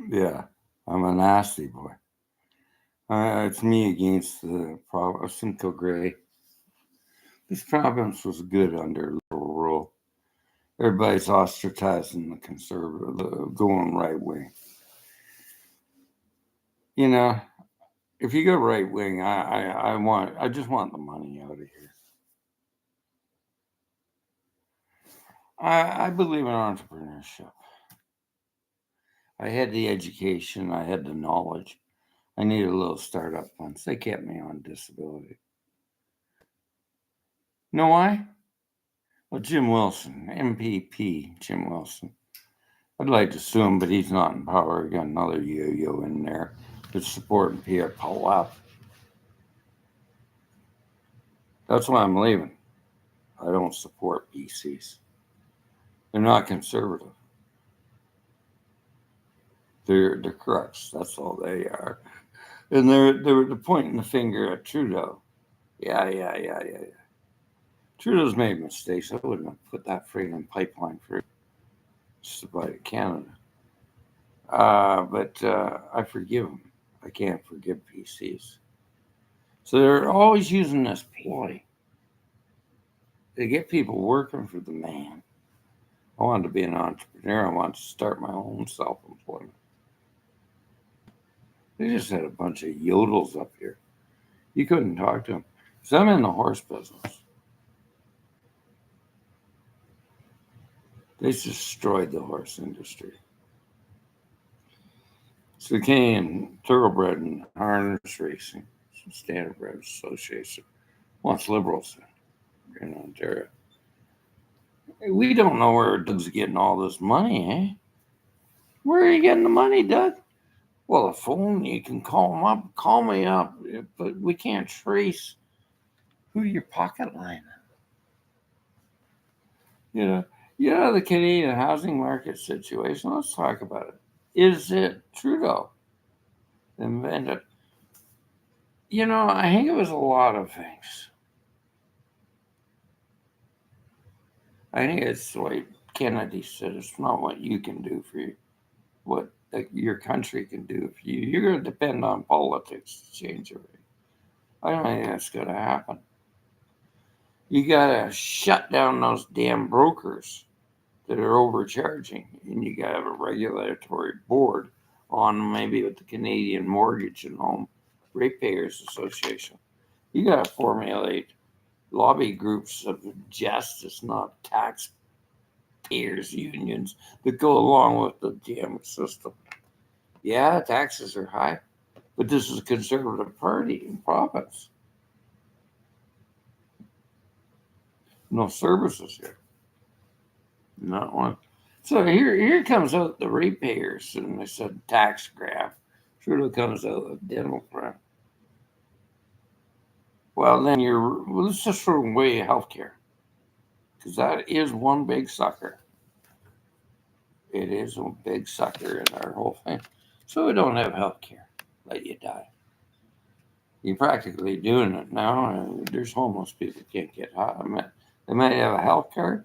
Yeah, I'm a nasty boy. It's me against the Simcoe Grey. This province was good under liberal rule. Everybody's ostracizing the conservative, the going right wing. You know, if you go right wing, I just want the money out of here. I believe in entrepreneurship. I had the education, I had the knowledge. I needed a little startup funds. They kept me on disability. Know why? Well, Jim Wilson, MPP, Jim Wilson. I'd like to sue him, but he's not in power. We got another yo-yo in there that's supporting Pierre Palau. That's why I'm leaving. I don't support PCs. They're not conservative. They're crooks. That's all they are. And they're pointing the finger at Trudeau. Yeah. Trudeau's made mistakes. I wouldn't have put that friggin' pipeline through just to buy to Canada. But I forgive them. I can't forgive PCs. So they're always using this ploy to get people working for the man. I wanted to be an entrepreneur. I wanted to start my own self-employment. They just had a bunch of yodels up here. You couldn't talk to them. Because I'm in the horse business. They destroyed the horse industry. So the Canadian Thoroughbred and Harness Racing Standardbred Association wants liberals in Ontario. We don't know where Doug's getting all this money, eh? Where are you getting the money, Doug? Well, a phone, you can call him up, call me up, but we can't trace who your pocket line is. The Canadian housing market situation. Let's talk about it. Is it Trudeau invented? I think it was a lot of things. I think it's like Kennedy said, it's not what you can do for you, what your country can do for you. You're going to depend on politics to change everything. I don't think that's going to happen. You got to shut down those damn brokers that are overcharging, and you got to have a regulatory board on maybe with the Canadian Mortgage and Home Ratepayers Association. You got to formulate lobby groups of justice, not taxpayers unions that go along with the damn system. Yeah, taxes are high, but this is a conservative party in province. No services here. Not one. So here comes out the ratepayers, and they said tax graph. Trudeau comes out with dental graph. Well, then let's just throw away healthcare, because that is one big sucker. It is a big sucker in our whole thing. So we don't have healthcare. Let you die. You're practically doing it now. And there's homeless people can't get high. They may have a health card.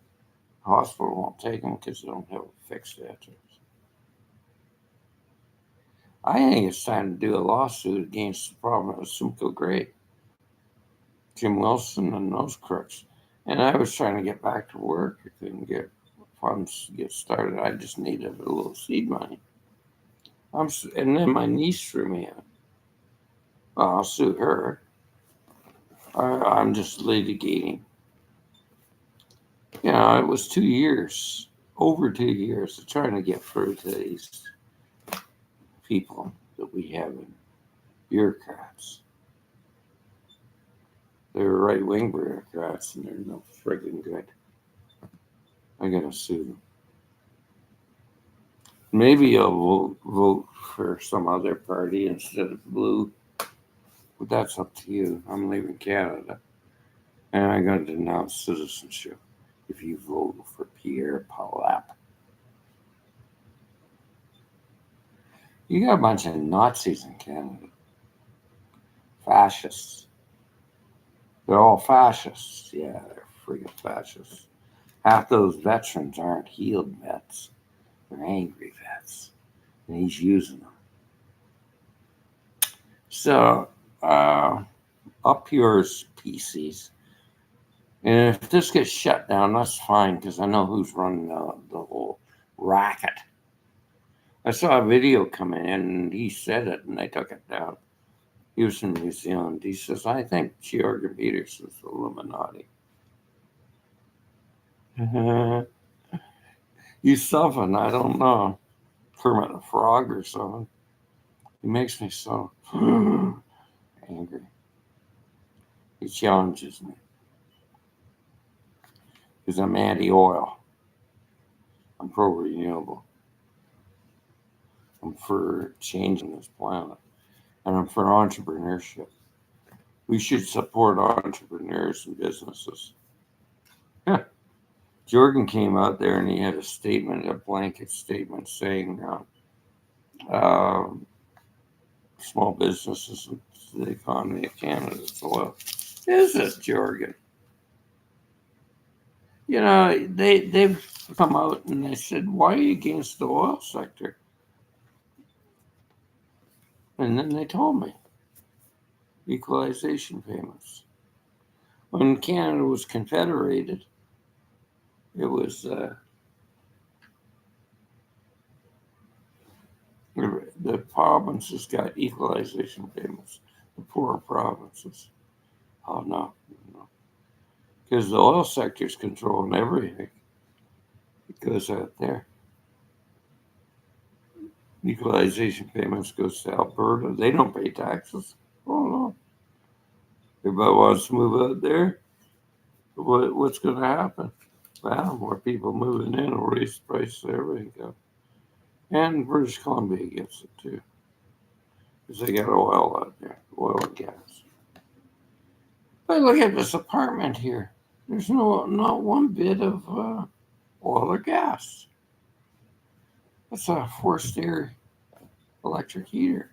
The hospital won't take them because they don't have a fixed address. I think it's time to do a lawsuit against the problem of Simcoe Grey, Jim Wilson, and those crooks. And I was trying to get back to work. I couldn't get funds to get started. I just needed a little seed money. And then my niece threw me in. Well, I'll sue her. I'm just litigating. It was 2 years, over 2 years, of trying to get through to these people that we have in bureaucrats. They're right wing bureaucrats and they're no friggin' good. I gotta sue them. Maybe I'll vote for some other party instead of blue. But that's up to you. I'm leaving Canada. And I'm going to denounce citizenship if you vote for Pierre Palau. You got a bunch of Nazis in Canada. Fascists. They're all fascists. Yeah, they're freaking fascists. Half those veterans aren't healed vets. They're angry vets. and he's using them. So, up yours, PCs. And if this gets shut down, that's fine because I know who's running the whole racket. I saw a video come in and he said it and they took it down. He was from New Zealand. He says, I think Jorgen Peterson's Illuminati. He's something, I don't know. Kermit the Frog or something. He makes me so angry. He challenges me. Because I'm anti-oil. I'm pro-renewable. I'm for changing this planet. And I'm for entrepreneurship. We should support entrepreneurs and businesses. Yeah. Jorgen came out there and he had a statement, a blanket statement saying small businesses and the economy of Canada is oil. Is it, Jorgen? You know, they've come out and they said, why are you against the oil sector? And then they told me equalization payments. When Canada was confederated, it was the provinces got equalization payments, the poorer provinces. Oh, no. Because the oil sector is controlling everything. It goes out there. Equalization payments goes to Alberta. They don't pay taxes. Oh, no. Everybody wants to move out there. What's going to happen? Well, more people moving in will raise the price of everything up. And British Columbia gets it too. Because they got oil out there, oil and gas. But look at this apartment here. There's not one bit of oil or gas. That's a forced air electric heater.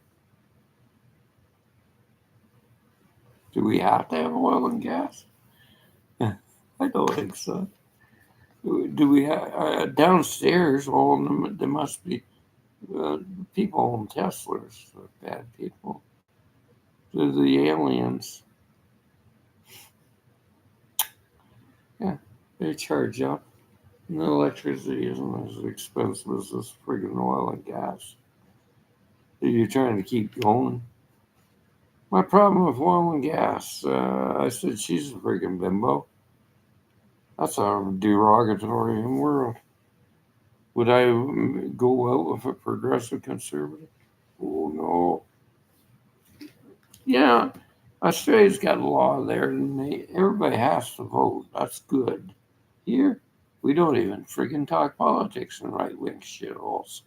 Do we have to have oil and gas? I don't think so. Do we have downstairs? Well, there must be people own Teslas. Bad people. They're the aliens. Yeah, they charge up. And the electricity isn't as expensive as this friggin' oil and gas that you're trying to keep going. My problem with oil and gas, I said she's a friggin' bimbo. That's a derogatory word. Would I go out with a progressive conservative? Oh, no. Yeah, Australia's got a law there, and everybody has to vote. That's good. Here, we don't even friggin' talk politics in right-wing shitholes.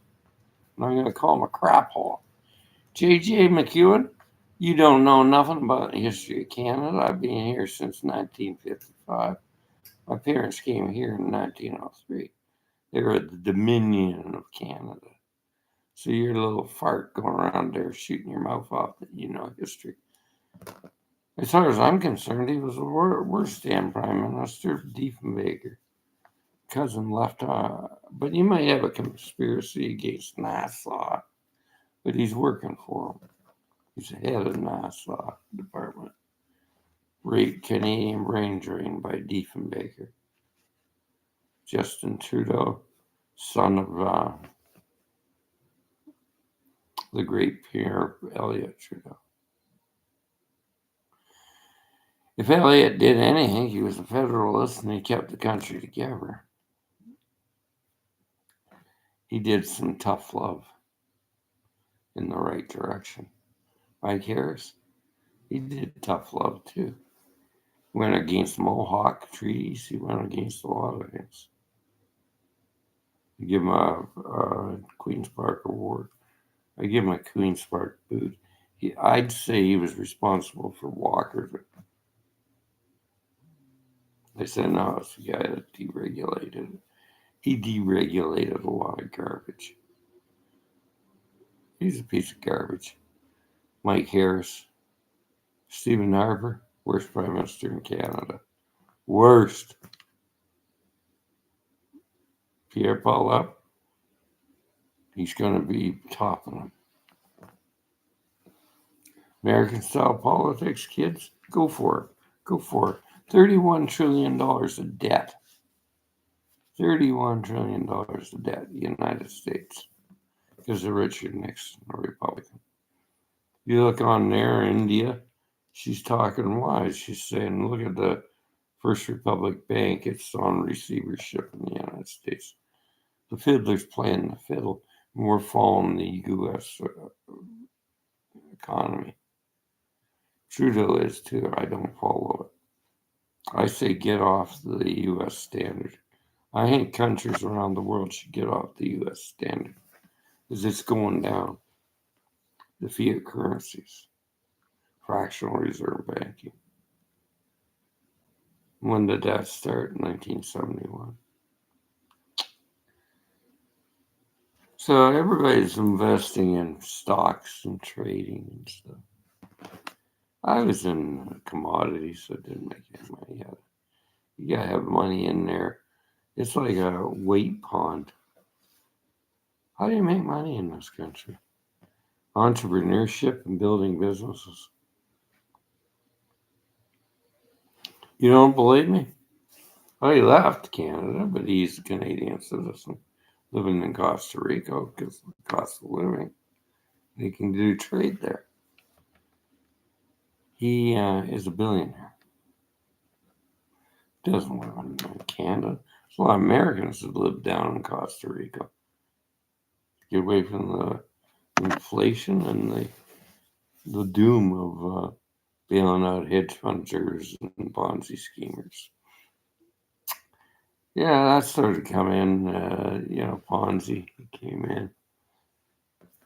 And I'm going to call him a crap hole. J.J. McEwen, you don't know nothing about the history of Canada. I've been here since 1955. My parents came here in 1903. They were the Dominion of Canada. So you're a little fart going around there shooting your mouth off that you know history. As far as I'm concerned, he was the worst damn prime minister, Diefenbaker. Cousin left, but he might have a conspiracy against NASA, but he's working for him. He's the head of NASA department. Canadian brain drain by Diefenbaker. Justin Trudeau, son of the great Pierre Elliott Trudeau. If Elliott did anything, he was a federalist and he kept the country together. He did some tough love in the right direction. Mike Harris, he did tough love too. Went against Mohawk treaties. He went against a lot of things. I give him a Queen's Park Award. I give him a Queen's Park boot. I'd say he was responsible for Walker. They said, no, it's the guy that deregulated it. He deregulated a lot of garbage. He's a piece of garbage. Mike Harris. Stephen Harper, worst prime minister in Canada. Worst. Pierre Paulette, He's going to be topping them. American style politics, kids, go for it. Go for it. $31 trillion of debt. $31 trillion of debt, the United States, because of Richard Nixon, a Republican. You look on there, India, she's talking wise. She's saying, look at the First Republic Bank. It's on receivership in the United States. The fiddler's playing the fiddle, and we're following the U.S. economy. Trudeau is too. I don't follow it. I say get off the U.S. standard. I think countries around the world should get off the U.S. standard because it's going down. The fiat currencies, fractional reserve banking. When did that start? 1971. So everybody's investing in stocks and trading and stuff. I was in commodities, so it didn't make any money out of it. You gotta have money in there. It's like a weight pond. How do you make money in this country? Entrepreneurship and building businesses. You don't believe me? Oh, he left Canada, but he's a Canadian citizen living in Costa Rica because of the cost of living. He can do trade there. He is a billionaire. Doesn't live in Canada. There's a lot of Americans that live down in Costa Rica. Get away from the inflation and the doom of bailing out hedge funders and Ponzi schemers. Yeah, that started to come in. Ponzi came in.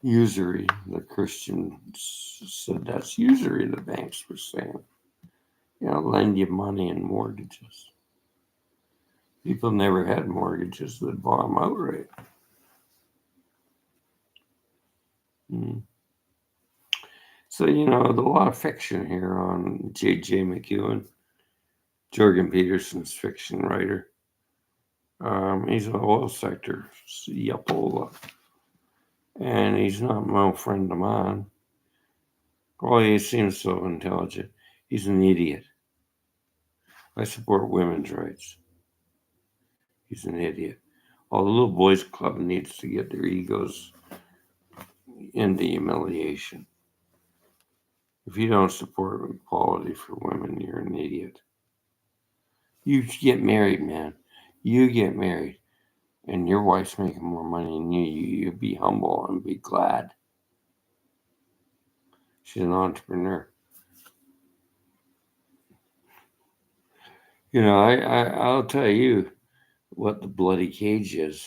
Usury, the Christians said that's usury, the banks were saying. Lend you money and mortgages. People never had mortgages, they'd buy them outright. So, there's a lot of fiction here on J.J. McEwen. Jorgen Peterson's fiction writer. He's an oil sector yappola. And he's not no friend of mine. Well, he seems so intelligent. He's an idiot. I support women's rights. He's an idiot. All the little boys club needs to get their egos into humiliation. If you don't support equality for women, you're an idiot. You get married, man. You get married, and your wife's making more money than you. You be humble and be glad. She's an entrepreneur. I'll tell you what the bloody cage is.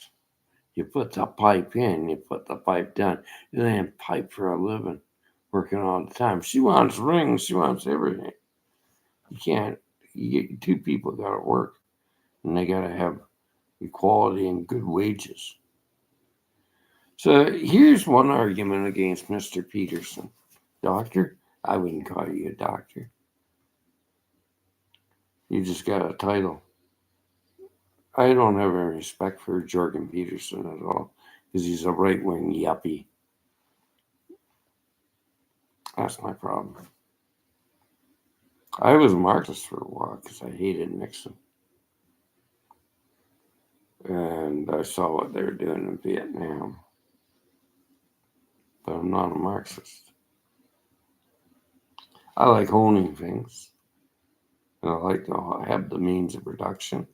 You put the pipe in, you put the pipe down. You ain't pipe for a living, working all the time. She wants rings, she wants everything. You can't. Two people got to work, and they got to have equality and good wages. So here's one argument against Mr. Peterson. Doctor? I wouldn't call you a doctor. You just got a title. I don't have any respect for Jorgen Peterson at all because he's a right-wing yuppie. That's my problem. I was a Marxist for a while because I hated Nixon. And I saw what they were doing in Vietnam. But I'm not a Marxist. I like owning things. And I like to have the means of production.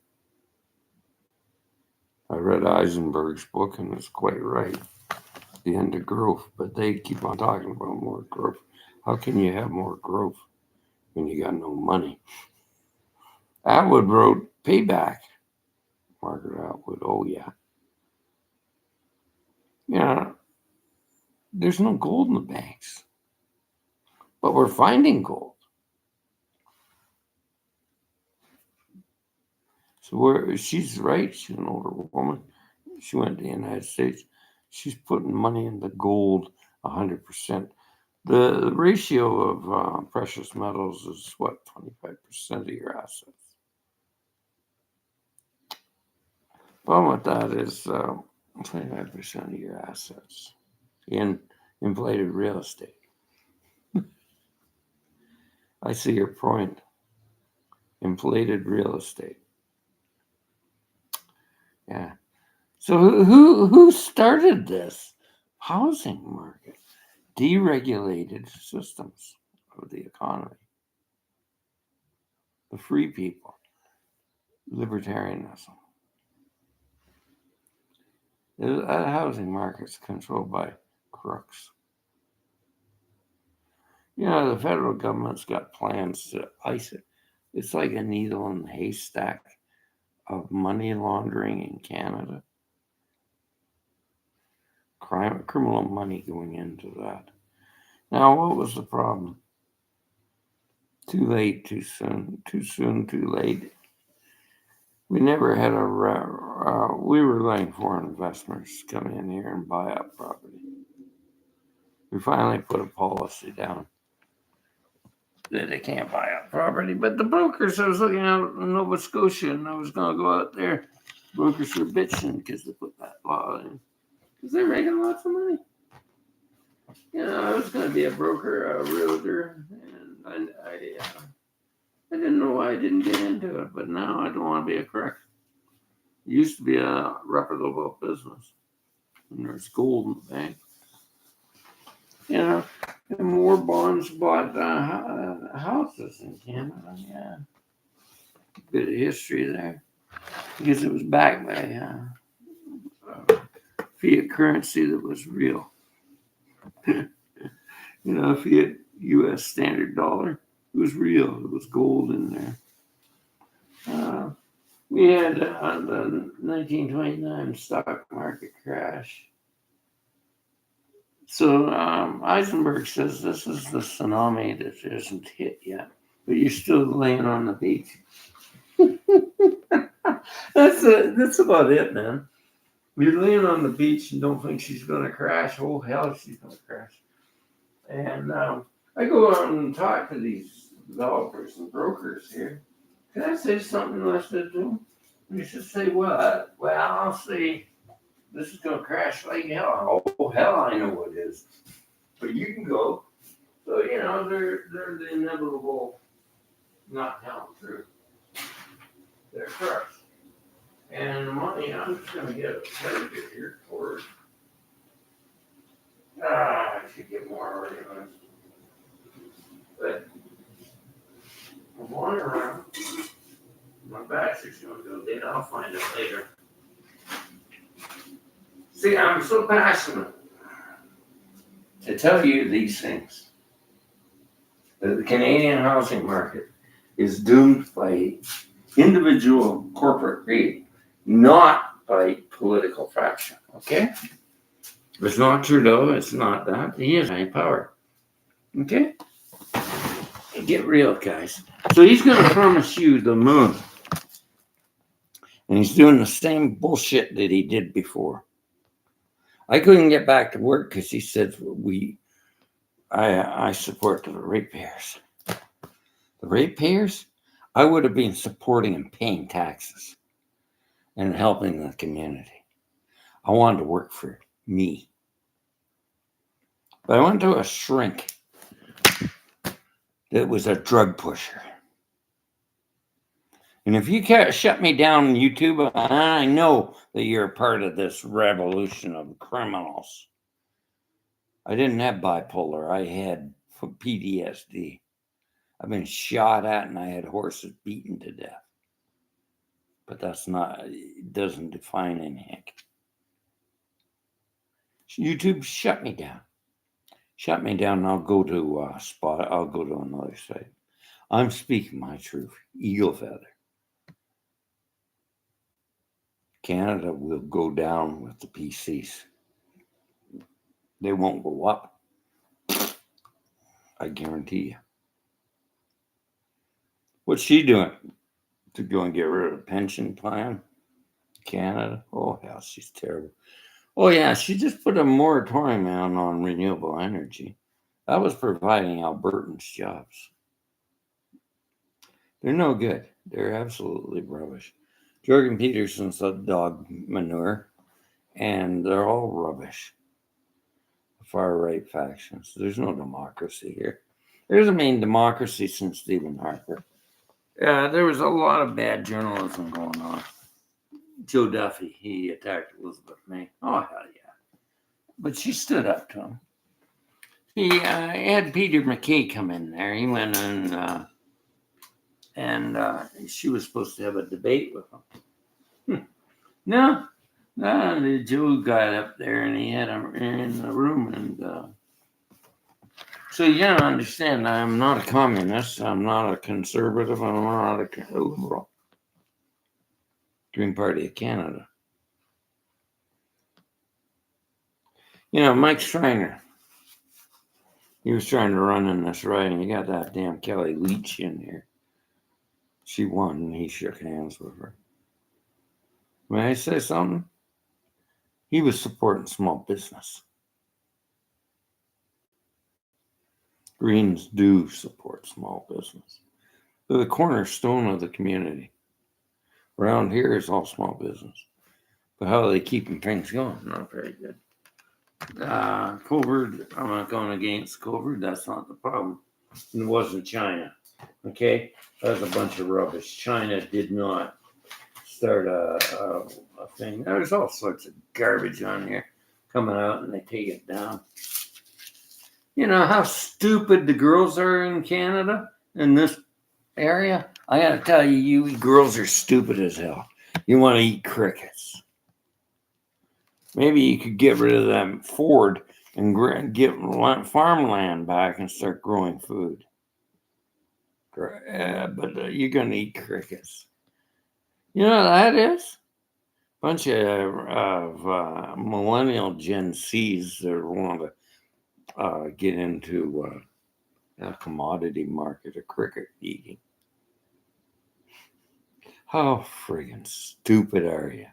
I read Eisenberg's book and it's quite right. The end of growth. But they keep on talking about more growth. How can you have more growth when you got no money? Atwood wrote Payback. Margaret Atwood, oh yeah. There's no gold in the banks. But we're finding gold. So she's right. She's an older woman. She went to the United States. She's putting money into gold 100%. The ratio of precious metals is, 25% of your assets. Problem with that is 25% of your assets in inflated real estate. I see your point. Inflated real estate. Yeah. So who started this housing market? Deregulated systems of the economy. The free people. Libertarianism. The housing market's controlled by crooks. You know, the federal government's got plans to ice it. It's like a needle in the haystack of money laundering in Canada. Criminal money going into that. Now, what was the problem? Too late, too soon, too soon, too late. We never had we were letting foreign investors come in here and buy up property. We finally put a policy down that they can't buy up property. But the brokers, I was looking out in Nova Scotia and I was going to go out there. Brokers were bitching because they put that law in. Because they're making lots of money. You know, I was going to be a broker, a realtor, and I didn't know why I didn't get into it, but now I don't want to be a crook. It used to be a reputable business, and there's gold in the bank. You know, and more bonds bought houses in Canada. Yeah, bit of history there because it was backed by fiat currency that was real. You know, fiat U.S. standard dollar. It was real. It was gold in there. We had the 1929 stock market crash. So Eisenberg says this is the tsunami that isn't hit yet, but you're still laying on the beach. That's about it, man. You're laying on the beach and don't think she's going to crash. Oh, hell, she's going to crash. And I go out and talk to these developers and brokers here. Can I say something less to them? You should say what? Well, I'll say this is going to crash like hell. Oh, hell, I know it is. But you can go. So, you know, they're the inevitable not telling the truth. They're crushed. And the money, I'm just going to get a certificate here for it. I should get more arguments. But I'm wandering around. My back's just going to go dead. I'll find it later. See, I'm so passionate to tell you these things. That the Canadian housing market is doomed by individual corporate greed, not by political faction. Okay? It's not Trudeau, it's not that. He has any power. Okay? Get real, guys. So he's going to promise you the moon. And he's doing the same bullshit that he did before. I couldn't get back to work because he said I support the ratepayers. The ratepayers? I would have been supporting and paying taxes and helping the community. I wanted to work for me. But I went to a shrink that was a drug pusher. And if you can't shut me down on YouTube, I know that you're a part of this revolution of criminals. I didn't have bipolar. I had PTSD. I've been shot at and I had horses beaten to death. But it doesn't define anything. YouTube, shut me down. Shut me down and I'll go to I'll go to another site. I'm speaking my truth. Eagle feather. Canada will go down with the PCs. They won't go up. I guarantee you. What's she doing? To go and get rid of the pension plan? Canada? Oh, hell, she's terrible. Oh, yeah, she just put a moratorium on renewable energy. That was providing Albertans jobs. They're no good. They're absolutely rubbish. Jordan Peterson's a dog manure. and they're all rubbish. Far right factions. There's no democracy here. There hasn't been democracy since Stephen Harper. There was a lot of bad journalism going on. Joe Duffy, he attacked Elizabeth May. Oh, hell yeah. But she stood up to him. He had Peter MacKay come in there. He went and she was supposed to have a debate with him. No, the Joe got up there and he had him in the room. And so you gotta understand, I'm not a communist. I'm not a conservative. I'm not a liberal. Green Party of Canada. Mike Schreiner, he was trying to run in this riding. You got that damn Kelly Leach in here. She won, and he shook hands with her. May I say something? He was supporting small business. Greens do support small business. They're the cornerstone of the community. Around here is all small business. But how are they keeping things going? Not very good. COVID, I'm not going against COVID. That's not the problem. It wasn't China. Okay? That's a bunch of rubbish. China did not start a thing. There's all sorts of garbage on here coming out and they take it down. You know how stupid the girls are in Canada, in this area? I gotta tell you, you girls are stupid as hell. You want to eat crickets. Maybe you could get rid of that Ford and get farmland back and start growing food. But you're going to eat crickets. You know what that is? Bunch of millennial Gen Zs that want to get into a commodity market of cricket eating. How friggin' stupid are you?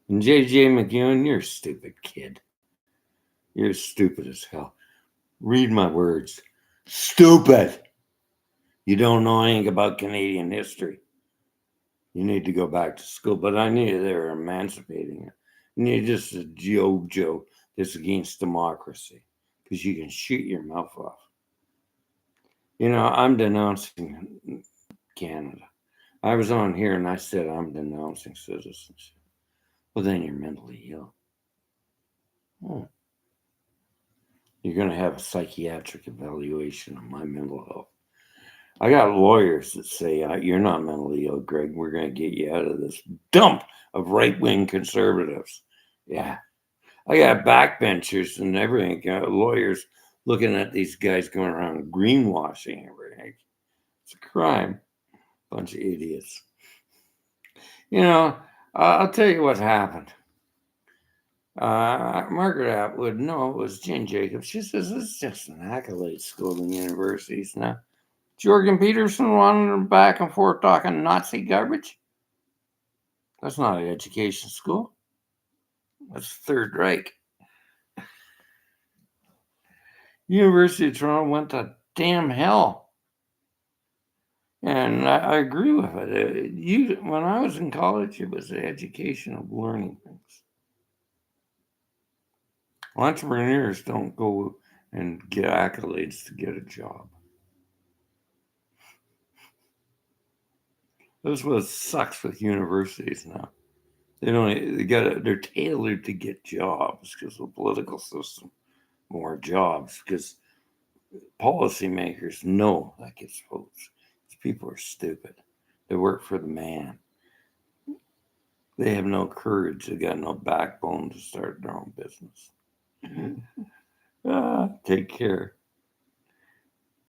And J.J. McEwen, you're a stupid kid. You're stupid as hell. Read my words. Stupid! You don't know anything about Canadian history. You need to go back to school. But I knew they were emancipating you. And you're just a Joe that's against democracy. Because you can shoot your mouth off. I'm denouncing Canada. I was on here and I said I'm denouncing citizenship. Well, then you're mentally ill. Oh. You're going to have a psychiatric evaluation of my mental health. I got lawyers that say, you're not mentally ill, Greg. We're going to get you out of this dump of right-wing conservatives. Yeah. I got backbenchers and everything. Lawyers looking at these guys going around greenwashing everything. It's a crime. Bunch of idiots. I'll tell you what happened. Margaret Atwood, no, it was Jane Jacobs. She says it's just an accolade school in universities now. Jorgen Peterson wandering back and forth talking Nazi garbage. That's not an education school. That's Third Reich. University of Toronto went to damn hell. And I agree with it. When I was in college, it was the education of learning things. Entrepreneurs don't go and get accolades to get a job. That's what sucks with universities now. They're tailored to get jobs because of the political system. More jobs because policymakers know that gets votes. These people are stupid. They work for the man. They have no courage. They got no backbone to start their own business. Take care.